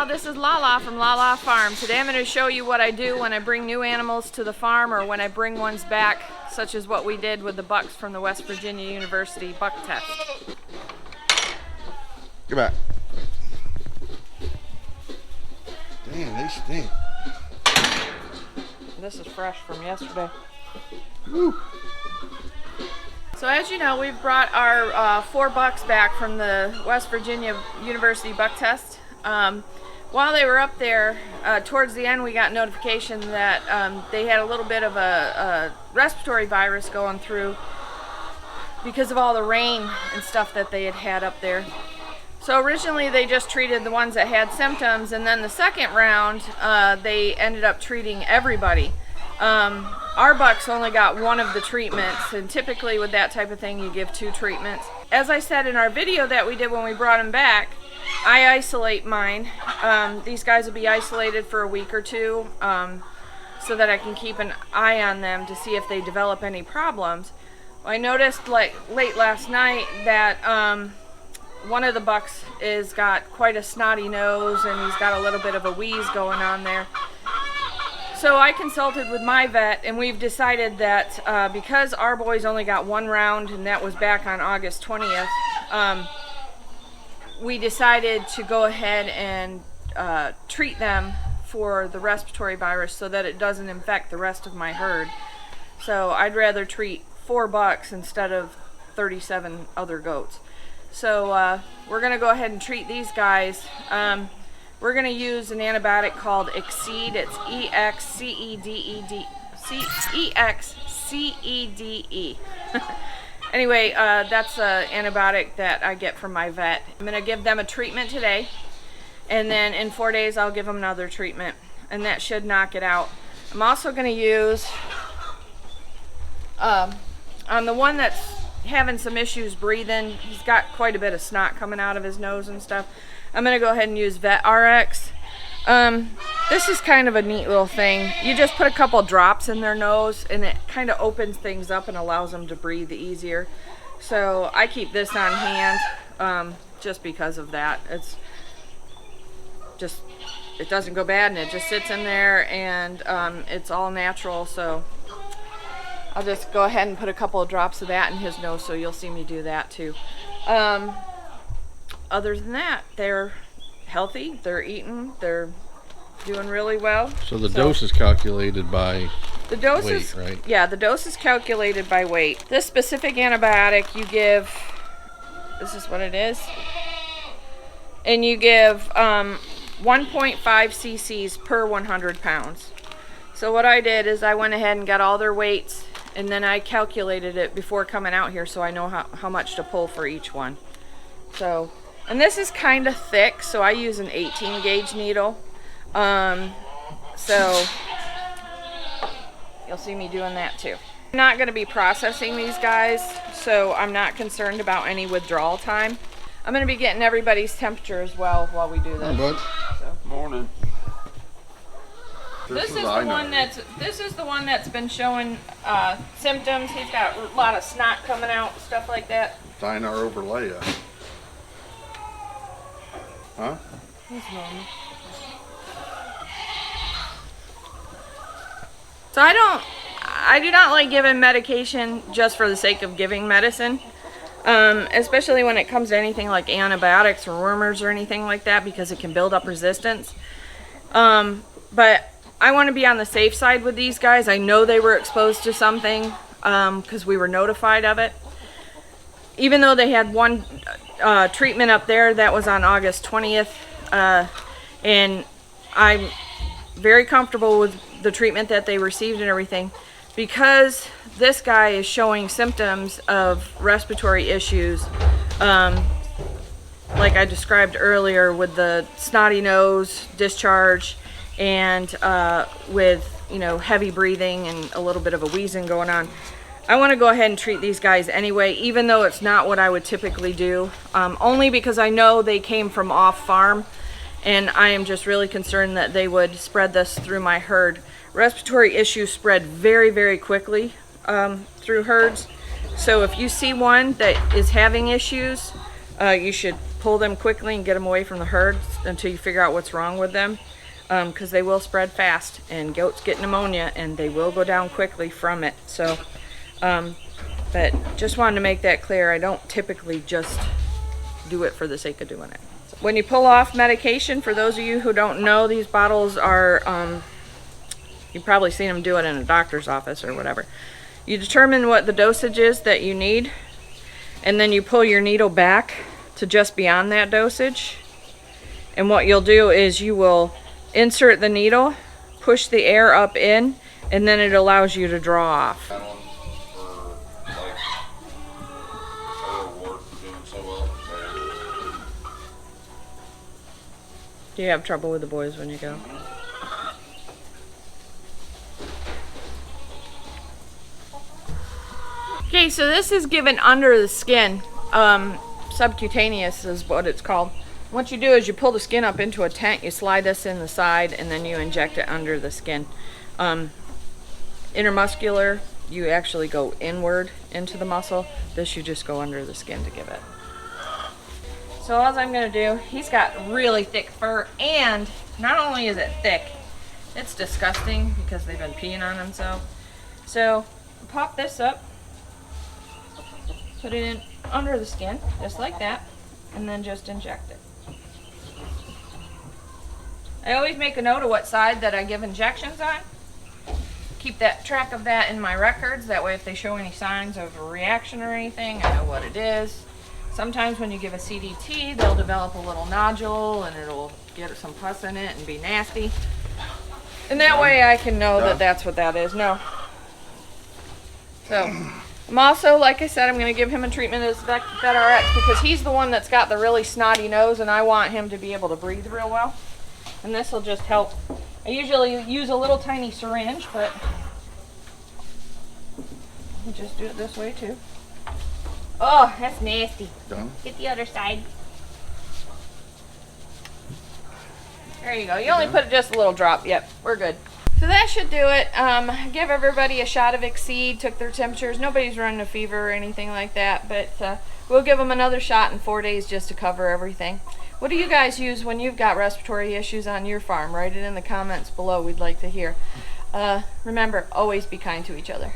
y'all, this is LaLa from LaLa Farm. Today I'm going to show you what I do when I bring new animals to the farm or when I bring ones back, such as what we did with the bucks from the West Virginia University buck test. Get back. Damn, they stink. This is fresh from yesterday. Woo. So as you know, we've brought our 4 bucks back from the West Virginia University buck test. While they were up there, towards the end we got notification that they had a little bit of a respiratory virus going through because of all the rain and stuff that they had had up there. So originally they just treated the ones that had symptoms, and then the second round they ended up treating everybody. Our bucks only got 1 of the treatments, and typically with that type of thing you give 2 treatments. As I said in our video that we did when we brought them back, I isolate mine. These guys will be isolated for a week or 2 so that I can keep an eye on them to see if they develop any problems. I noticed like late last night that one of the bucks is got quite a snotty nose and he's got a little bit of a wheeze going on there. So I consulted with my vet, and we've decided that because our boys only got 1 round, and that was back on August 20th, we decided to go ahead and treat them for the respiratory virus so that it doesn't infect the rest of my herd. So I'd rather treat 4 bucks instead of 37 other goats. So we're going to go ahead and treat these guys. We're going to use an antibiotic called Exceed. It's E-X-C-E-D-E-D. E-X-C-E-D-E. Anyway, that's an antibiotic that I get from my vet. I'm going to give them a treatment today, and then in 4 days I'll give them another treatment, and that should knock it out. I'm also going to use, on the one that's having some issues breathing, he's got quite a bit of snot coming out of his nose and stuff, I'm going to go ahead and use Vet RX. This is kind of a neat little thing. You just put a couple drops in their nose and it kind of opens things up and allows them to breathe easier. So I keep this on hand just because of that. It's just, it doesn't go bad and it just sits in there, and it's all natural. So I'll just go ahead and put a couple of drops of that in his nose, so you'll see me do that too. Other than that, they're healthy, they're eating, they're doing really well. So the dose is calculated by weight, right? Yeah, the dose is calculated by weight. This specific antibiotic you give, this is what it is, and you give 1.5 cc's per 100 pounds. So what I did is I went ahead and got all their weights, and then I calculated it before coming out here so I know how much to pull for each one. So, and this is kind of thick, so I use an 18 gauge needle. So you'll see me doing that too. I'm not going to be processing these guys, so I'm not concerned about any withdrawal time. I'm going to be getting everybody's temperature as well while we do this. Hi, bud. So. Morning. This is the one that's been showing symptoms. He's got a lot of snot coming out, stuff like that. Dinar over LaLa. Huh? He's normal. So I do not like giving medication just for the sake of giving medicine, especially when it comes to anything like antibiotics or wormers or anything like that, because it can build up resistance. But I want to be on the safe side with these guys. I know they were exposed to something because we were notified of it. Even though they had 1 treatment up there, that was on August 20th, and I'm very comfortable with the treatment that they received and everything. Because this guy is showing symptoms of respiratory issues, like I described earlier, with the snotty nose, discharge, and with, you know, heavy breathing and a little bit of a wheezing going on. I want to go ahead and treat these guys anyway, even though it's not what I would typically do, only because I know they came from off farm, and I am just really concerned that they would spread this through my herd. Respiratory issues spread very, very quickly through herds. So if you see one that is having issues, you should pull them quickly and get them away from the herd until you figure out what's wrong with them, because they will spread fast, and goats get pneumonia and they will go down quickly from it. So but just wanted to make that clear. I don't typically just do it for the sake of doing it. When you pull off medication, for those of you who don't know, these bottles are you've probably seen them do it in a doctor's office or whatever. You determine what the dosage is that you need, and then you pull your needle back to just beyond that dosage. And what you'll do is you will insert the needle, push the air up in, and then it allows you to draw off. That one for like a reward for doing so well. Do you have trouble with the boys when you go? Okay, so this is given under the skin. Subcutaneous is what it's called. What you do is you pull the skin up into a tent, you slide this in the side, and then you inject it under the skin. Intermuscular, you actually go inward into the muscle. This you just go under the skin to give it. So all I'm going to do, he's got really thick fur, and not only is it thick, it's disgusting because they've been peeing on himself. So pop this up, put it in under the skin, just like that, and then just inject it. I always make a note of what side that I give injections on. Keep that track of that in my records. That way if they show any signs of a reaction or anything, I know what it is. Sometimes when you give a CDT, they'll develop a little nodule and it'll get some pus in it and be nasty. And that way I can know that that's what that is. No. So, I'm also, like I said, I'm going to give him a treatment as VetRx because he's the one that's got the really snotty nose and I want him to be able to breathe real well. And this will just help. I usually use a little tiny syringe, but I'll just do it this way too. Oh, that's nasty. Done? Get the other side. There you go. You only put just a little drop. Yep, we're good. So that should do it. Give everybody a shot of Exceed, took their temperatures. Nobody's running a fever or anything like that, but we'll give them another shot in 4 days just to cover everything. What do you guys use when you've got respiratory issues on your farm? Write it in the comments below. We'd like to hear. Remember, always be kind to each other.